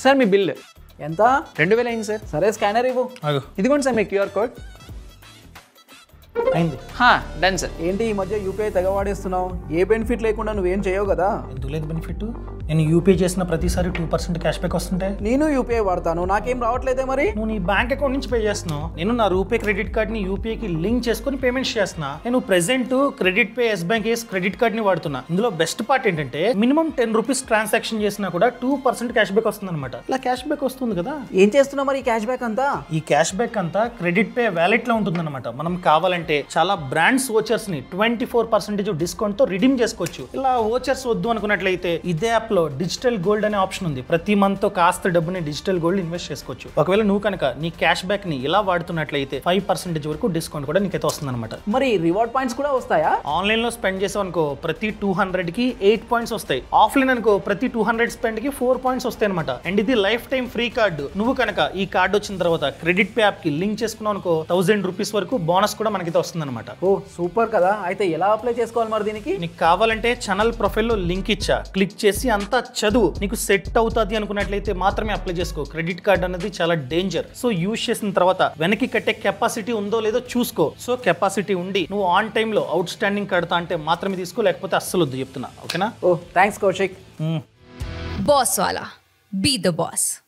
Sir మీ bill ఎంత? 2000 అయింది sir. సరే స్కానర్ ఇవ్వు. ఇదిగోండి సార్ మీ క్యూఆర్ కోడ్. అయింది. Done sir. ఏంటి ఈ మధ్య యూపీఐ తెగ వాడేస్తున్నావు? ఏ బెనిఫిట్ లేకుండా నువ్వేం చేయవు కదా? ఎందుకు లేదు బెనిఫిట్? నేను యూపీఐ చేసిన ప్రతిసారి 2% క్యాష్ బ్యాక్ వస్తుంటే. నేను యూపీఐ వాడతాను, నాకేం రావట్లేదే మరి. నువ్వు నీ బ్యాంక్ అకౌంట్ నుంచి పే చేస్తున్నావు. నేను నా రూపే క్రెడిట్ కార్డ్ ని యూపీఐకి లింక్ చేసుకుని పేమెంట్స్ చేస్తున్నా. నేను present credit pay Yes bank credit card ని వాడుతున్నా. ఇందులో బెస్ట్ పార్ట్ ఏంటంటే మినిమం 10 రూపీస్ ట్రాన్సాక్షన్ చేసినా కూడా 2% క్యాష్ బ్యాక్ వస్తుంది అనమాట. ఇలా క్యాష్ బ్యాక్ వస్తుంది కదా. ఏం చేస్తున్నావు మరి ఈ క్యాష్ బ్యాక్ అంతా? ఈ క్యాష్ బ్యాక్ అంతా క్రెడిట్ పే వ్యాలెట్ లో ఉంటుంది అనమాట. మనం కావాలంటే చాలా బ్రాండ్స్ వోచర్స్ ని 24% డిస్కౌంట్ తో రిడీమ్ చేసుకోవచ్చు. ఇలా వోచర్స్ వద్దు అనుకున్నట్లయితే ఇదే యాప్ లో డిజిటల్ గోల్డ్ అనే ఆప్షన్ ఉంది. ప్రతి మంత్ కాస్త డబ్బుని డిజిటల్ గోల్డ్ ఇన్వెస్ట్ చేసుకోవచ్చు. ఒకవేళ నువ్వు కనుక నీ క్యాష్ బ్యాక్ ని ఇలా వాడుతున్నట్లయితే 5% వరకు డిస్కౌంట్ కూడా నీకైతే వస్తుంది అనమాట. మరి రివార్డ్ పాయింట్స్ కూడా వస్తాయా? ఆన్లైన్ లో స్పెండ్ చేసావు అనుకో ప్రతి 200 కి 8 పాయింట్స్ వస్తాయి. ఆఫ్లైన్ అనుకో ప్రతి 200 స్పెండ్ కి 4 పాయింట్స్ వస్తాయి అనమాట. అండ్ ఇది లైఫ్ టైం ఫ్రీ కార్డు. నువ్వు కనుక ఈ కార్డు వచ్చిన తర్వాత క్రెడిట్ పే యాప్ కి లింక్ చేసుకున్నావు అనుకో 1000 రూపీస్ వరకు బోనస్ కూడా మనకైతే వస్తుంది అనమాట. ఓ సూపర్ కదా. అయితే ఎలా అప్లై చేసుకోవాలి మరి దీనికి? నీకు కావాలంటే ఛానల్ ప్రొఫైల్ లో లింక్ ఇచ్చా, క్లిక్ చేసి అంతా చదువు. నీకు సెట్ అవుతుంది అనుకున్నట్లయితే మాత్రమే అప్లై చేసుకో. క్రెడిట్ కార్డ్ అనేది చాలా డేంజర్. సో యూజ్ చేసిన తర్వాత వెనక్కి కట్టే కెపాసిటీ ఉందో లేదో చూసుకో. సో కెపాసిటీ ఉండి నువ్వు ఆన్ టైమ్ లో అవుట్ స్టాండింగ్ కడతా అంటే మాత్రమే తీసుకో, లేకపోతే అస్సలు వద్దు చెప్తున్నా. ఓకేనా? ఓ thanks Kaushik. Boss wala. Be the boss.